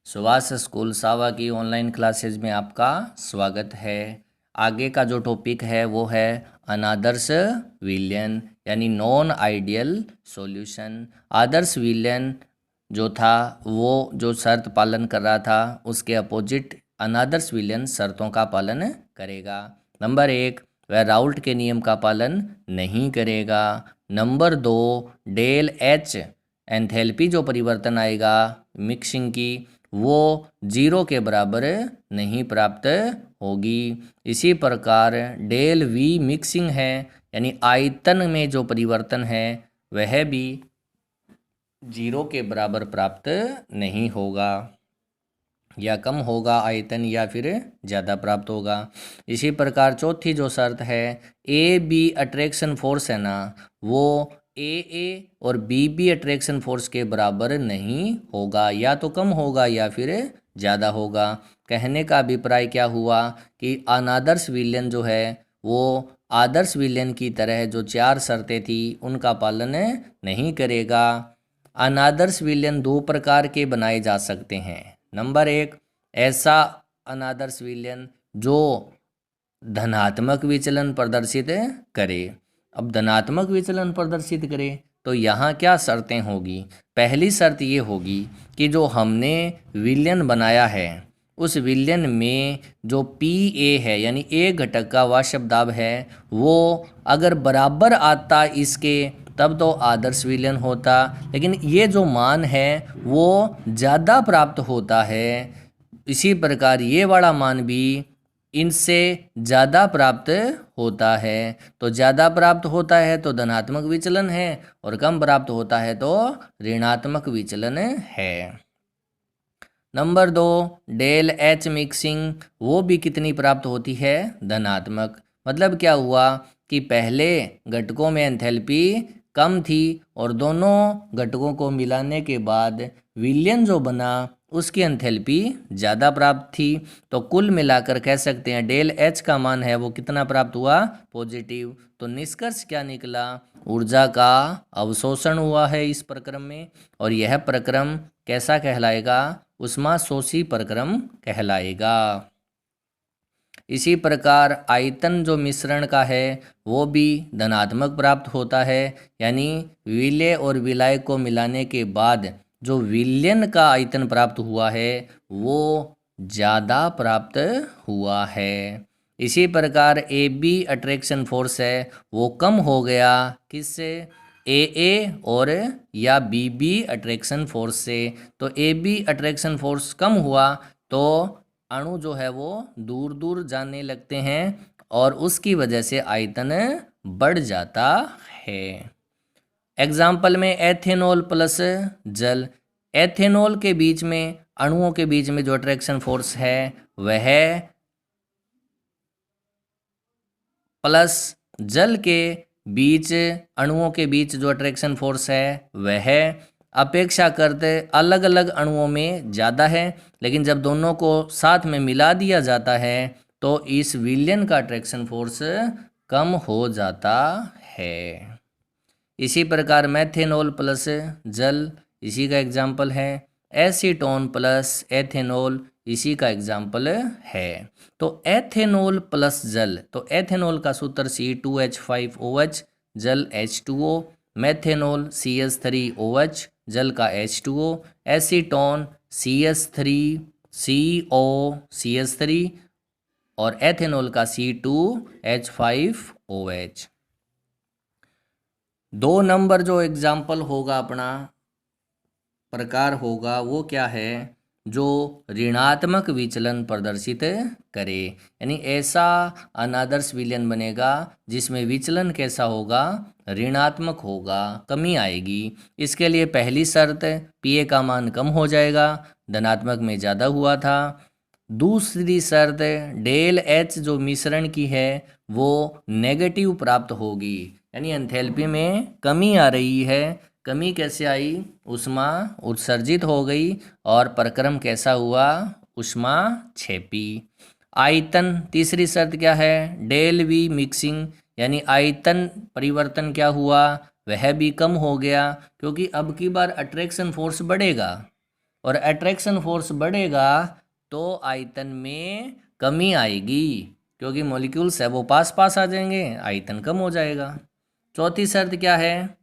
Subhash school सावा की online classes में आपका स्वागत है। आगे का जो टॉपिक है वो है अनादर्श विलयन यानी नॉन आइडियल सॉल्यूशन। आदर्श विलयन जो था वो जो शर्त पालन कर रहा था उसके अपोजिट अनादर्श विलयन शर्तों का पालन करेगा। नंबर 1, वह राउल्ट के नियम का पालन नहीं करेगा। नंबर 2, डेल एच एंथैल्पी जो परिवर्तन आएगा मिक्सिंग की वो 0 के बराबर नहीं प्राप्त होगी। इसी प्रकार डेल वी मिक्सिंग है यानी आयतन में जो परिवर्तन है वह भी 0 के बराबर प्राप्त नहीं होगा, या कम होगा आयतन या फिर ज़्यादा प्राप्त होगा। इसी प्रकार चौथी जो शर्त है ए बी अट्रैक्शन फोर्स है ना, वो ए और बी अट्रैक्शन फोर्स के बराबर नहीं होगा, या तो कम होगा या फिर ज़्यादा होगा। कहने का अभिप्राय क्या हुआ कि अनादर्श विलयन जो है वो आदर्श विलयन की तरह जो 4 शर्तें थी उनका पालन नहीं करेगा। अनादर्श विलयन 2 प्रकार के बनाए जा सकते हैं। नंबर 1, ऐसा अनादर्श विलयन जो धनात्मक विचलन प्रदर्शित करे। अब धनात्मक विचलन प्रदर्शित करे तो यहाँ क्या शर्तें होगी। पहली शर्त ये होगी कि जो हमने विलयन बनाया है उस विलयन में जो पी ए है यानी ए घटक का वह शब्दाब है वो अगर बराबर आता इसके तब तो आदर्श विलयन होता, लेकिन ये जो मान है वो ज़्यादा प्राप्त होता है। इसी प्रकार ये वाला मान भी इनसे ज़्यादा प्राप्त होता है, तो ज़्यादा प्राप्त होता है तो धनात्मक विचलन है और कम प्राप्त होता है तो ऋणात्मक विचलन है। नंबर 2, डेल एच मिक्सिंग वो भी कितनी प्राप्त होती है, धनात्मक। मतलब क्या हुआ कि पहले घटकों में एंथैल्पी कम थी और दोनों घटकों को मिलाने के बाद विलयन जो बना उसकी एंथैल्पी ज़्यादा प्राप्त थी। तो कुल मिलाकर कह सकते हैं डेल एच का मान है वो कितना प्राप्त हुआ, पॉजिटिव। तो निष्कर्ष क्या निकला, ऊर्जा का अवशोषण हुआ है इस प्रक्रम में, और यह प्रक्रम कैसा कहलाएगा, ऊष्माशोषी प्रक्रम कहलाएगा। इसी प्रकार आयतन जो मिश्रण का है वो भी धनात्मक प्राप्त होता है, यानी विलय और विलायक को मिलाने के बाद जो विलयन का आयतन प्राप्त हुआ है वो ज़्यादा प्राप्त हुआ है। इसी प्रकार ए बी अट्रैक्शन फोर्स है वो कम हो गया किससे, ए और या बी अट्रैक्शन फोर्स से। तो ए बी अट्रैक्शन फोर्स कम हुआ तो अणु जो है वो दूर दूर जाने लगते हैं और उसकी वजह से आयतन बढ़ जाता है। एग्जाम्पल में एथेनॉल प्लस जल, एथेनॉल के बीच में अणुओं के बीच में जो अट्रैक्शन फोर्स है वह प्लस जल के बीच अणुओं के बीच जो अट्रैक्शन फोर्स है वह अपेक्षा करते अलग अलग अणुओं में ज़्यादा है, लेकिन जब दोनों को साथ में मिला दिया जाता है तो इस विलयन का अट्रैक्शन फोर्स कम हो जाता है। इसी प्रकार मेथेनॉल प्लस जल इसी का एग्जाम्पल है, एसीटोन प्लस एथेनॉल इसी का एग्जाम्पल है। तो एथेनॉल प्लस जल, तो एथेनॉल का सूत्र C2H5OH जल H2O, मेथेनॉल CH3OH जल का H2O, एसीटोन CH3CO CH3 और एथेनॉल का C2H5OH। 2 नंबर जो एग्जाम्पल होगा अपना प्रकार होगा वो क्या है, जो ऋणात्मक विचलन प्रदर्शित करे, यानी ऐसा अनादर्श विलयन बनेगा जिसमें विचलन कैसा होगा, ऋणात्मक होगा, कमी आएगी। इसके लिए पहली शर्त पीए का मान कम हो जाएगा, धनात्मक में ज़्यादा हुआ था। दूसरी शर्त डेल एच जो मिश्रण की है वो नेगेटिव प्राप्त होगी, यानी एंथैल्पी में कमी आ रही है। कमी कैसे आई, ऊष्मा उत्सर्जित हो गई और प्रक्रम कैसा हुआ, ऊष्मा छेपी। आयतन तीसरी शर्त क्या है, डेल वी मिक्सिंग, यानी आयतन परिवर्तन क्या हुआ, वह भी कम हो गया क्योंकि अब की बार अट्रैक्शन फोर्स बढ़ेगा और अट्रैक्शन फोर्स बढ़ेगा तो आयतन में कमी आएगी, क्योंकि मॉलिक्यूल्स है वो पास पास आ जाएंगे, आयतन कम हो जाएगा। चौथी शर्त क्या है,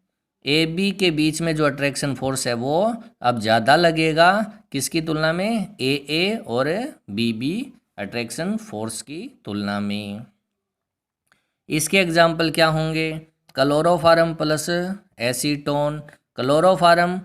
ए बी के बीच में जो अट्रैक्शन फोर्स है वो अब ज़्यादा लगेगा किसकी तुलना में, ए और बी अट्रैक्शन फोर्स की तुलना में। इसके एग्जाम्पल क्या होंगे, chloroform plus acetone, chloroform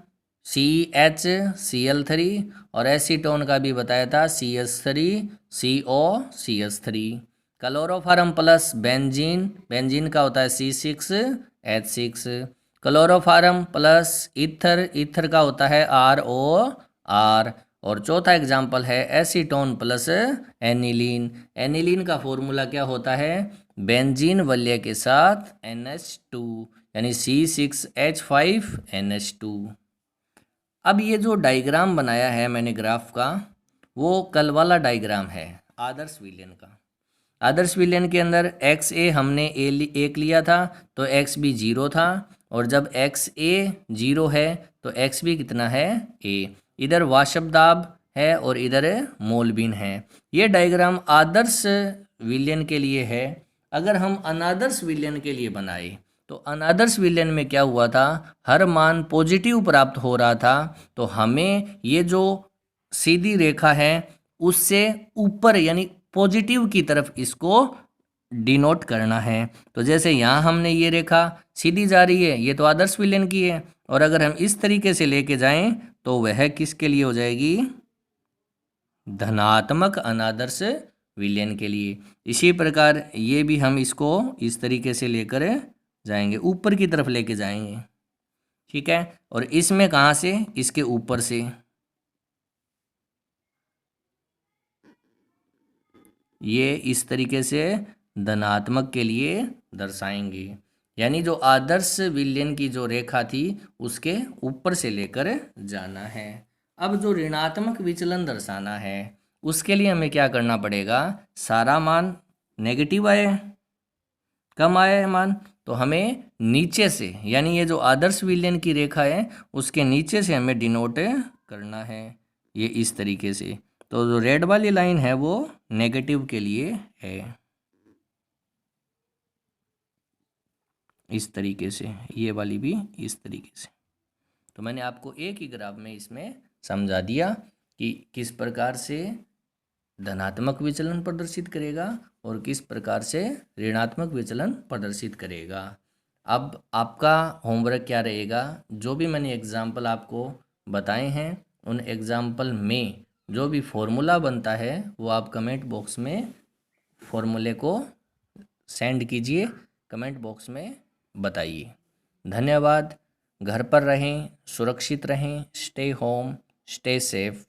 CH Cl3 और एसीटोन का भी बताया था CH3CO CH3। Chloroform plus benzene, benzene का होता है C6H6। Chloroform plus ether, ether का होता है ROR। और चौथा एग्जाम्पल है एसीटोन प्लस एनिलीन, एनिलीन का फॉर्मूला क्या होता है, बेंजीन वलय के साथ NH2 यानी C6H5NH2। अब ये जो डायग्राम बनाया है मैंने ग्राफ का, वो कल वाला डायग्राम है आदर्श विलयन का। आदर्श विलयन के अंदर XA हमने एक लिया था तो XB 0 था, और जब XA 0 है तो XB कितना है, A। इधर वाष्प दाब है और इधर मोलबिन है। ये डायग्राम आदर्श विलयन के लिए है। अगर हम अनादर्श विलयन के लिए बनाए तो अनादर्श विलयन में क्या हुआ था, हर मान पॉजिटिव प्राप्त हो रहा था, तो हमें ये जो सीधी रेखा है उससे ऊपर यानी पॉजिटिव की तरफ इसको डिनोट करना है। तो जैसे यहाँ हमने ये रेखा सीधी जा रही है, ये तो आदर्श विलयन की है, और अगर हम इस तरीके से लेके जाएं तो वह किसके लिए हो जाएगी, धनात्मक अनादर्श विलयन के लिए। इसी प्रकार ये भी हम इसको इस तरीके से लेकर जाएंगे, ऊपर की तरफ लेके जाएंगे, ठीक है। और इसमें कहाँ से, इसके ऊपर से, ये इस तरीके से धनात्मक के लिए दर्शाएंगे, यानी जो आदर्श विलयन की जो रेखा थी उसके ऊपर से लेकर जाना है। अब जो ऋणात्मक विचलन दर्शाना है उसके लिए हमें क्या करना पड़ेगा, सारा मान नेगेटिव आए, कम आया है मान, तो हमें नीचे से यानी ये जो आदर्श विलयन की रेखा है उसके नीचे से हमें डिनोट करना है, ये इस तरीके से। तो जो रेड वाली लाइन है वो नेगेटिव के लिए है, इस तरीके से, ये वाली भी इस तरीके से। तो मैंने आपको एक ही ग्राफ में इसमें समझा दिया कि किस प्रकार से धनात्मक विचलन प्रदर्शित करेगा और किस प्रकार से ऋणात्मक विचलन प्रदर्शित करेगा। अब आपका होमवर्क क्या रहेगा, जो भी मैंने एग्जाम्पल आपको बताए हैं उन एग्जाम्पल में जो भी फॉर्मूला बनता है वो आप कमेंट बॉक्स में फॉर्मूले को सेंड कीजिए, कमेंट बॉक्स में बताइए। धन्यवाद। घर पर रहें, सुरक्षित रहें, स्टे होम, स्टे सेफ।